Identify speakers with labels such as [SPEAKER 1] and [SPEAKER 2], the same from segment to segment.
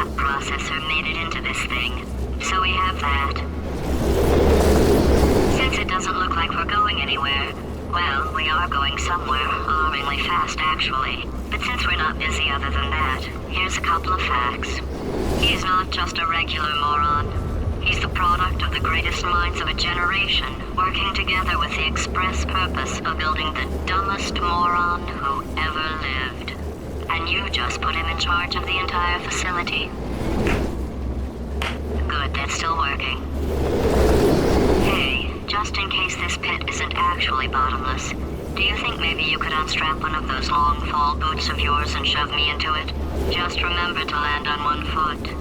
[SPEAKER 1] map processor made it into this thing. So we have that. Since it doesn't look like we're going anywhere, well, we are going somewhere, alarmingly fast actually. But since we're not busy other than that, here's a couple of facts. He's not just a regular moron. He's the product of the greatest minds of a generation, working together with the express purpose of building the dumbest moron who ever lived. And you just put him in charge of the entire facility. Good, that's still working. Hey, just in case this pit isn't actually bottomless, do you think maybe you could unstrap one of those long fall boots of yours and shove me into it? Just remember to land on one foot.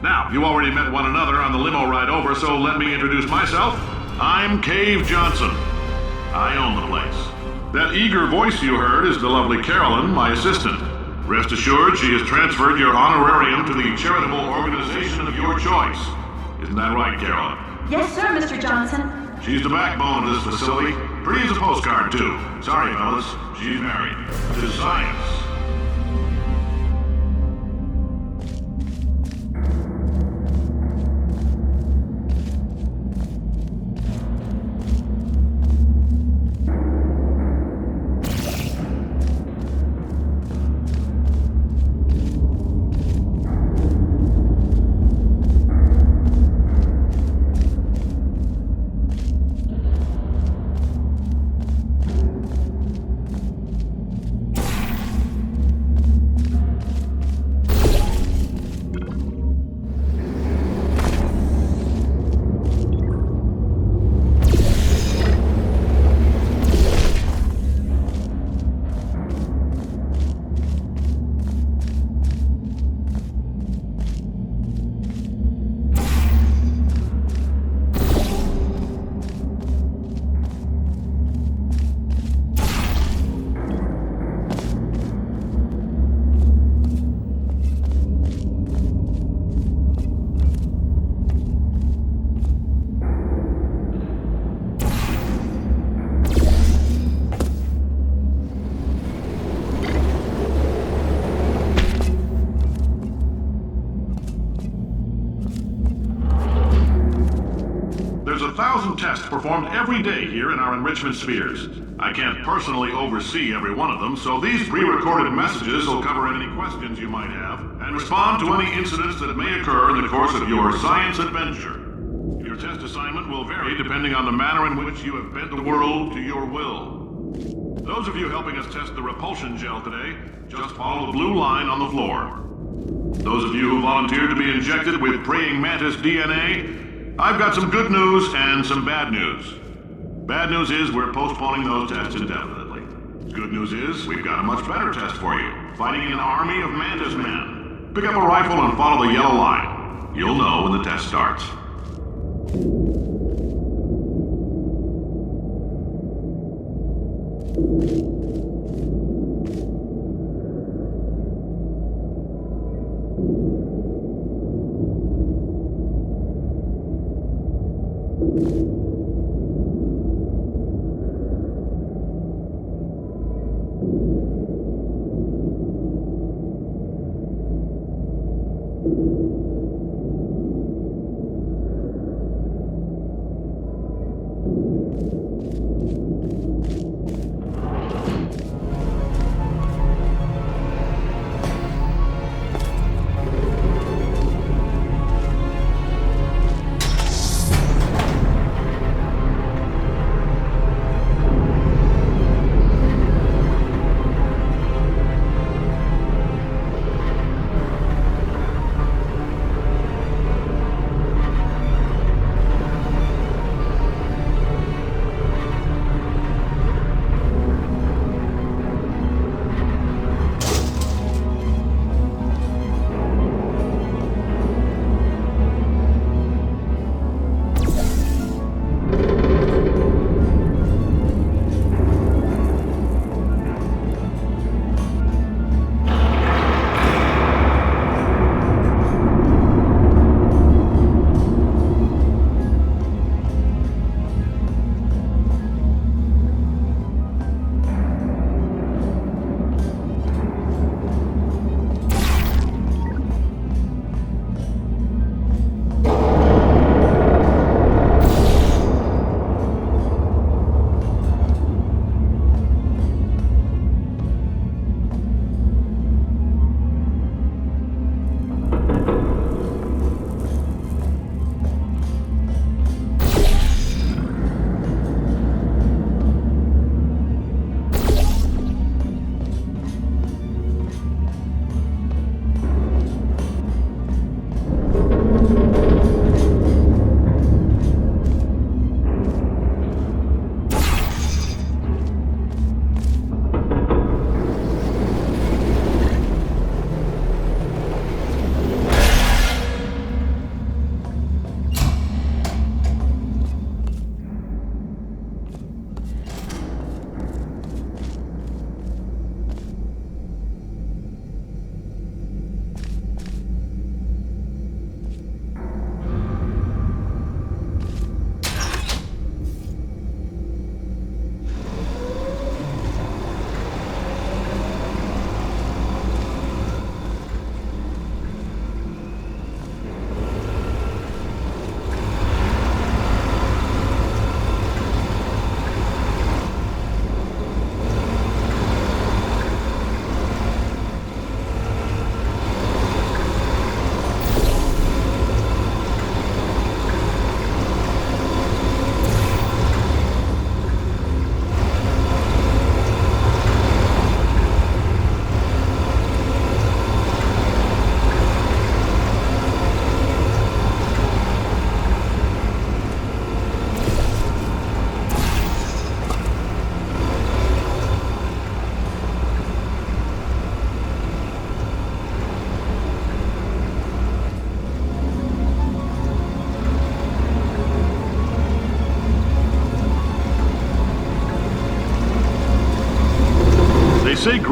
[SPEAKER 2] Now, you already met one another on the limo ride over, so let me introduce myself. I'm Cave Johnson. I own the place. That eager voice you heard is the lovely Carolyn, my assistant. Rest assured, she has transferred your honorarium to the charitable organization of your choice. Isn't that right, Carolyn?
[SPEAKER 3] Yes, sir, Mr. Johnson.
[SPEAKER 2] She's the backbone of this facility. Pretty as a postcard, too. Sorry, fellas. She's married. To science. There's 1,000 tests performed every day here in our enrichment spheres. I can't personally oversee every one of them, so these pre-recorded messages will cover any questions you might have and respond to any incidents that may occur in the course of your science adventure. Your test assignment will vary depending on the manner in which you have bent the world to your will. Those of you helping us test the repulsion gel today, just follow the blue line on the floor. Those of you who volunteered to be injected with praying mantis DNA, I've got some good news and some bad news. Bad news is we're postponing those tests indefinitely. Good news is we've got a much better test for you, fighting an army of mantis men. Pick up a rifle and follow the yellow line. You'll know when the test starts.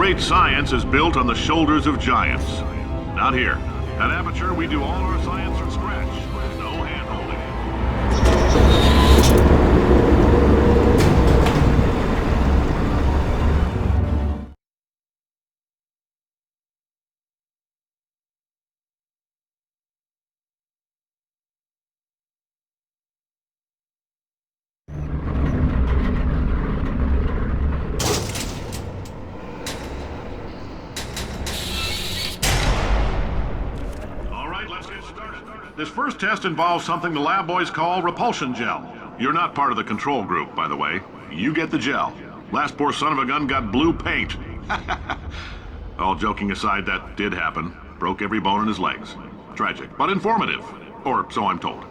[SPEAKER 2] great science is built on the shoulders of giants. Not here. At Aperture, we do all our science from scratch. No hand-holding. This first test involves something the lab boys call repulsion gel. You're not part of the control group, by the way. You get the gel. Last poor son of a gun got blue paint. All joking aside, that did happen. Broke every bone in his legs. Tragic, but informative. Or so I'm told.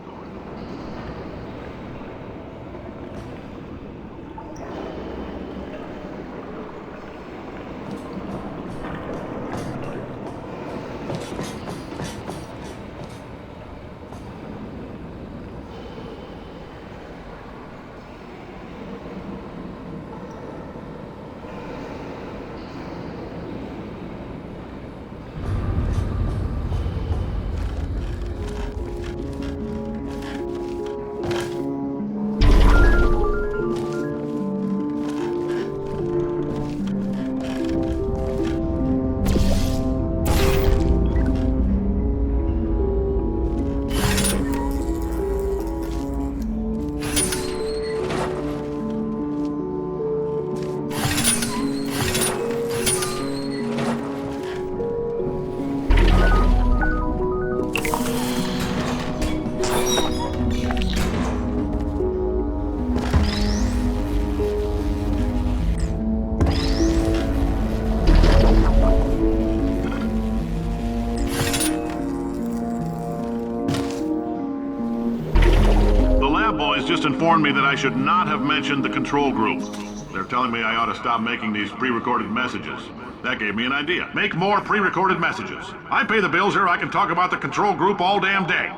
[SPEAKER 2] Just informed me that I should not have mentioned the control group. They're telling me I ought to stop making these pre-recorded messages. That gave me an idea. Make more pre-recorded messages. I pay the bills here, I can talk about the control group all damn day.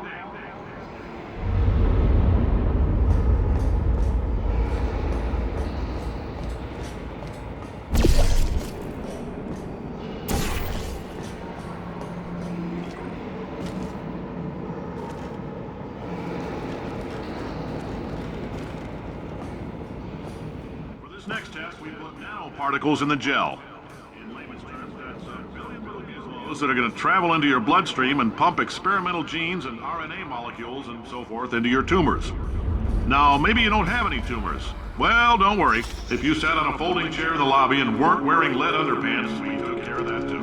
[SPEAKER 2] Next test, we put nanoparticles in the gel. In layman's terms, that's a billion little gizmos that are going to travel into your bloodstream and pump experimental genes and RNA molecules and so forth into your tumors. Now, maybe you don't have any tumors. Well, don't worry. If you sat on a folding chair in the lobby and weren't wearing lead underpants, we took care of that too.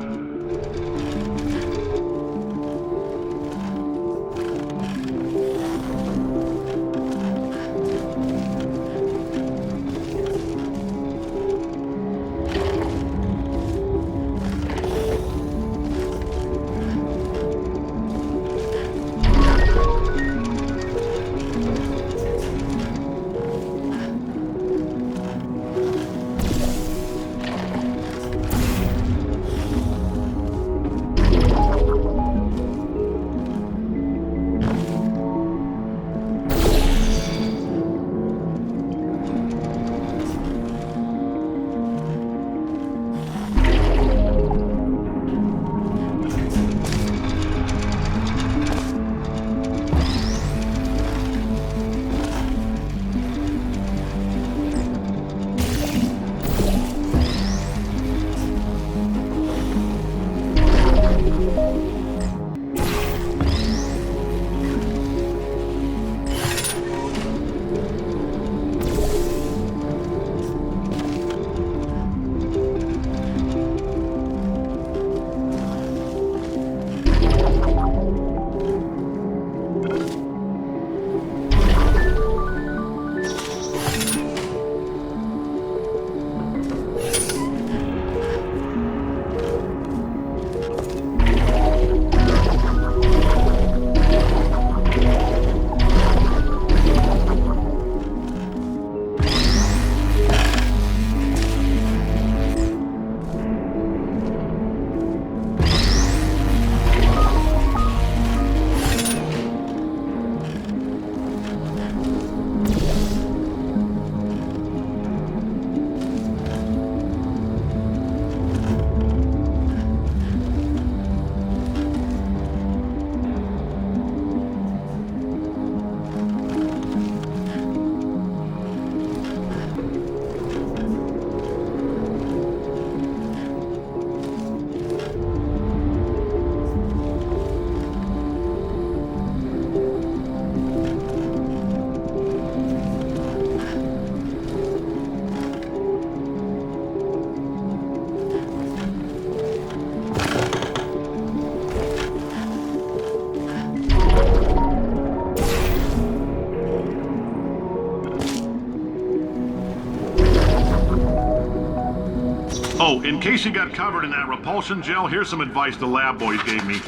[SPEAKER 2] Oh, in case you got covered in that repulsion gel, here's some advice the lab boys gave me.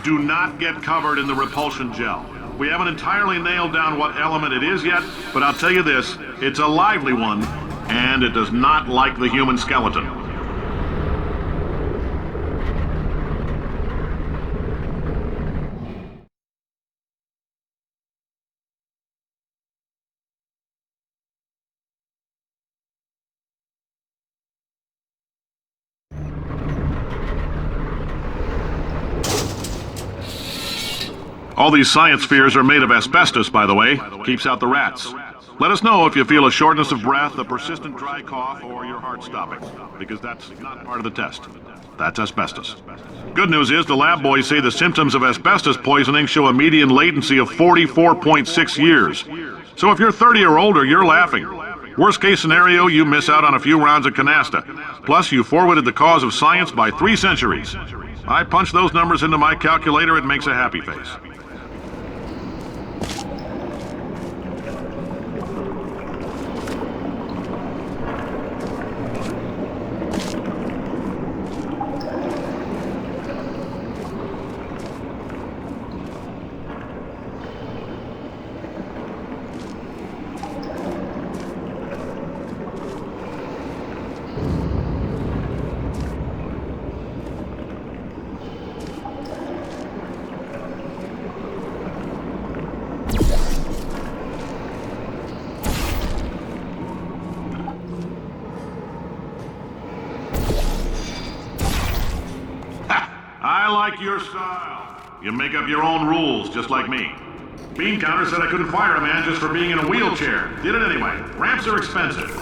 [SPEAKER 2] Do not get covered in the repulsion gel. We haven't entirely nailed down what element it is yet, but I'll tell you this, it's a lively one, and it does not like the human skeleton. All these science spheres are made of asbestos, by the way. Keeps out the rats. Let us know if you feel a shortness of breath, a persistent dry cough, or your heart stopping, because that's not part of the test. That's asbestos. Good news is the lab boys say the symptoms of asbestos poisoning show a median latency of 44.6 years. So if you're 30 or older, you're laughing. Worst case scenario, you miss out on a few rounds of canasta. Plus, you forwarded the cause of science by 3 centuries. I punch those numbers into my calculator, it makes a happy face. I like your style. You make up your own rules, just like me. Bean Counter said I couldn't fire a man just for being in a wheelchair. Did it anyway. Ramps are expensive.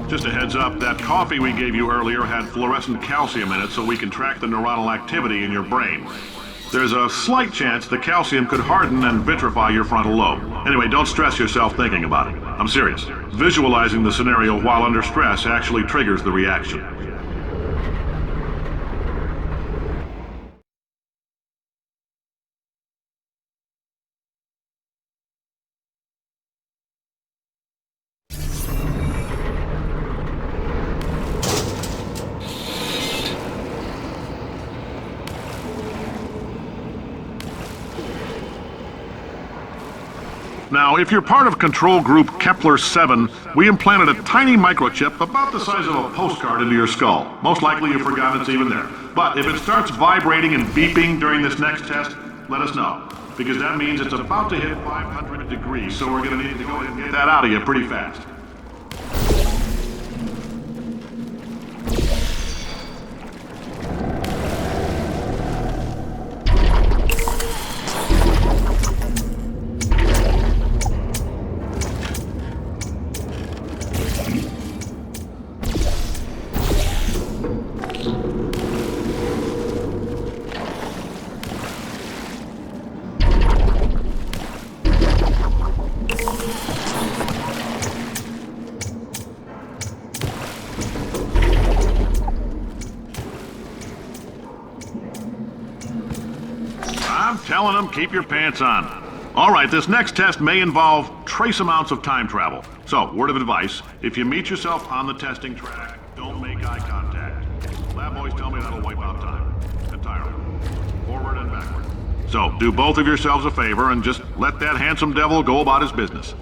[SPEAKER 2] Just a heads up, that coffee we gave you earlier had fluorescent calcium in it so we can track the neuronal activity in your brain. There's a slight chance the calcium could harden and vitrify your frontal lobe. Anyway, don't stress yourself thinking about it. I'm serious. Visualizing the scenario while under stress actually triggers the reaction. Now, if you're part of control group Kepler-7, we implanted a tiny microchip about the size of a postcard into your skull. Most likely you've forgotten it's even there. But if it starts vibrating and beeping during this next test, let us know. Because that means it's about to hit 500 degrees, so we're going to need to go ahead and get that out of you pretty fast. telling them keep your pants on. All right, this next test may involve trace amounts of time travel. So, word of advice, if you meet yourself on the testing track, don't make eye contact. Lab boys tell me that'll wipe out time. Entirely. Forward and backward. So, do both of yourselves a favor and just let that handsome devil go about his business.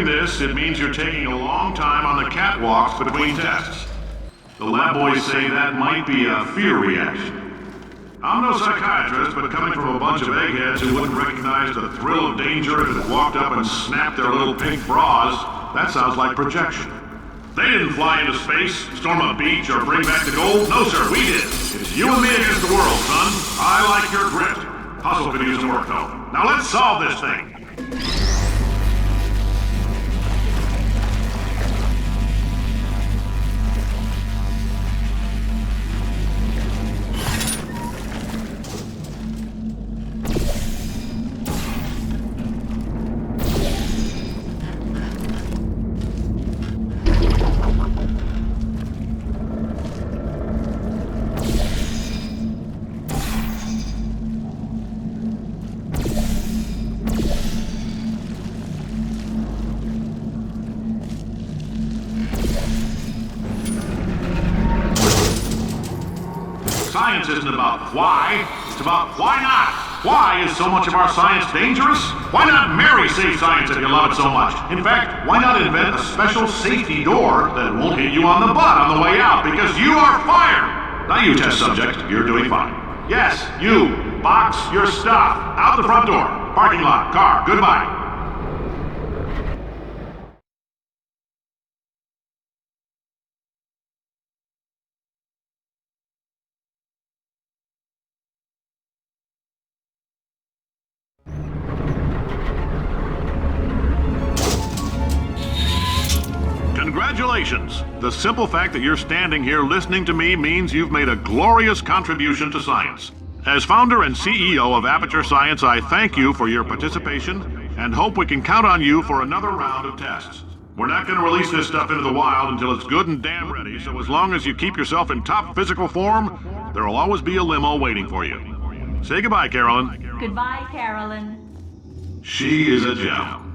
[SPEAKER 2] This, it means you're taking a long time on the catwalks between tests. The lab boys say that might be a fear reaction. I'm no psychiatrist, but coming from a bunch of eggheads who wouldn't recognize the thrill of danger if it walked up and snapped their little pink bras, that sounds like projection. They didn't fly into space, storm a beach, or bring back the gold. No, sir, we did. It's you and me against the world, son. I like your grit. Hustle could use some work, though. Now let's solve this thing. Science isn't about why, it's about why not. Why is so much of our science dangerous? Why not marry safe science if you love it so much? In fact, why not invent a special safety door that won't hit you on the butt on the way out because you are fired? Now you, test subject, you're doing fine. Yes, you, box your stuff. Out the front door. Parking lot, car, goodbye. Congratulations! The simple fact that you're standing here listening to me means you've made a glorious contribution to science. As founder and CEO of Aperture Science, I thank you for your participation and hope we can count on you for another round of tests. We're not going to release this stuff into the wild until it's good and damn ready, so as long as you keep yourself in top physical form, there will always be a limo waiting for you. Say goodbye, Carolyn.
[SPEAKER 3] Goodbye, Carolyn.
[SPEAKER 2] She is a gem.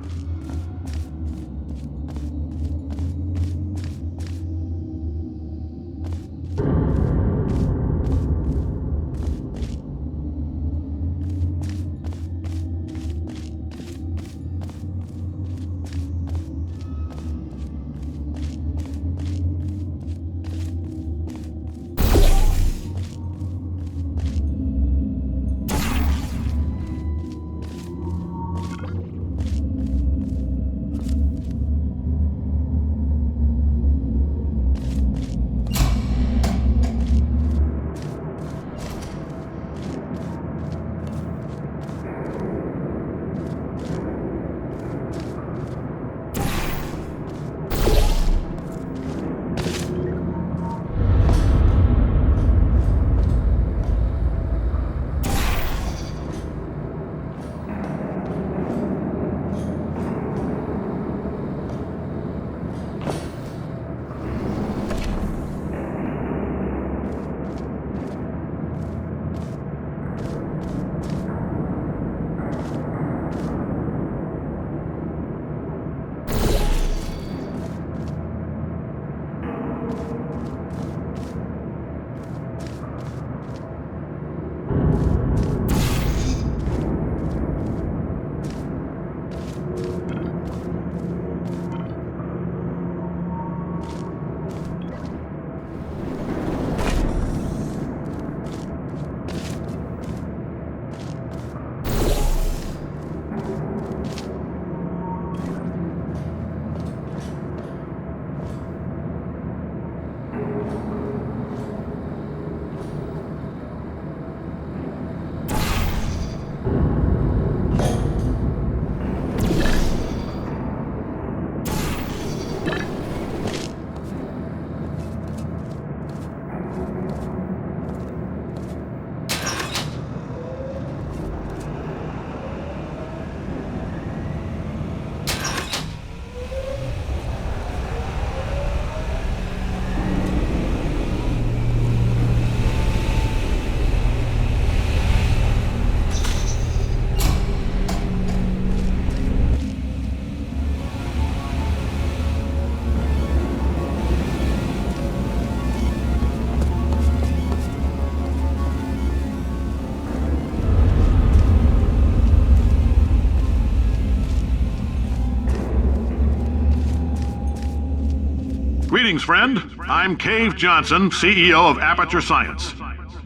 [SPEAKER 2] Greetings, friend. I'm Cave Johnson, CEO of Aperture Science.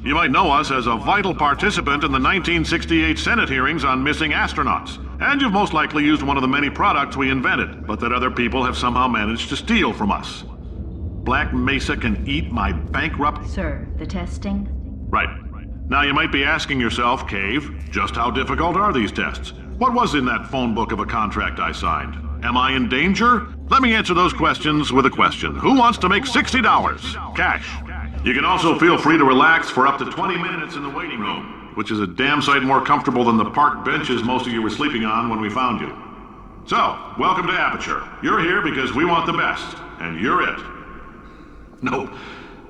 [SPEAKER 2] You might know us as a vital participant in the 1968 Senate hearings on missing astronauts. And you've most likely used one of the many products we invented, but that other people have somehow managed to steal from us. Black Mesa can eat my bankrupt...
[SPEAKER 3] Sir, the testing?
[SPEAKER 2] Right. Now you might be asking yourself, Cave, just how difficult are these tests? What was in that phone book of a contract I signed? Am I in danger? Let me answer those questions with a question. Who wants to make $60? Cash. You can also feel free to relax for up to 20 minutes in the waiting room, which is a damn sight more comfortable than the park benches most of you were sleeping on when we found you. So, welcome to Aperture. You're here because we want the best, and you're it. Nope.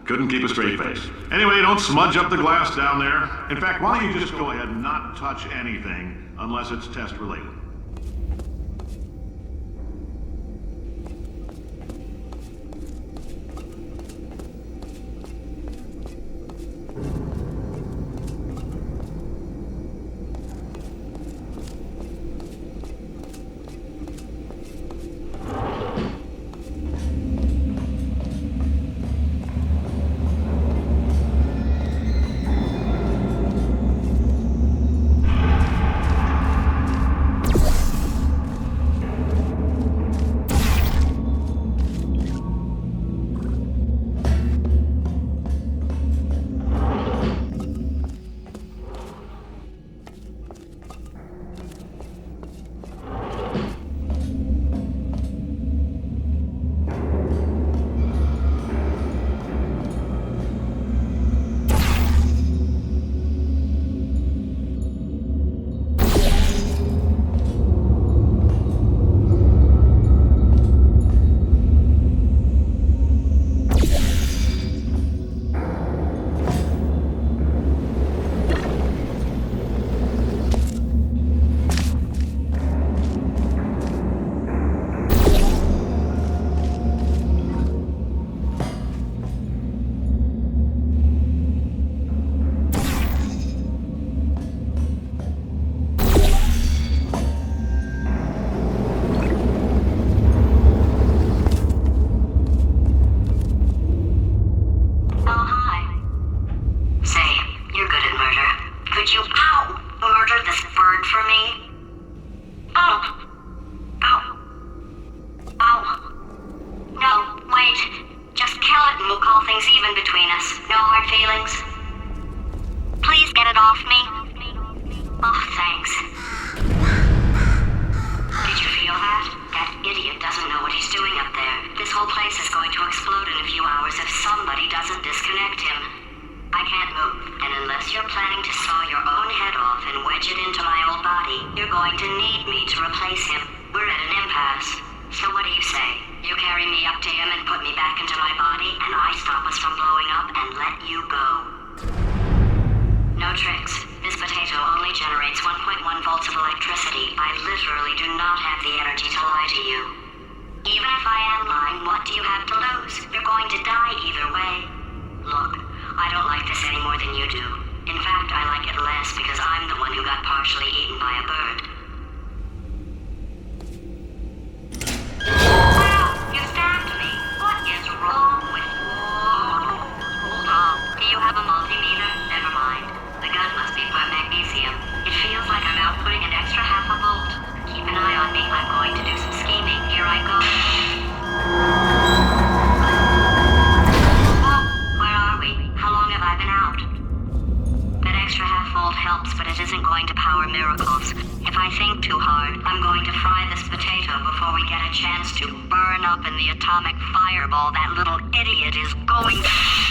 [SPEAKER 2] Couldn't keep a straight face. Anyway, don't smudge up the glass down there. In fact, why don't you just go ahead and not touch anything unless it's test related?
[SPEAKER 1] Chance to burn up in the atomic fireball that little idiot is going to...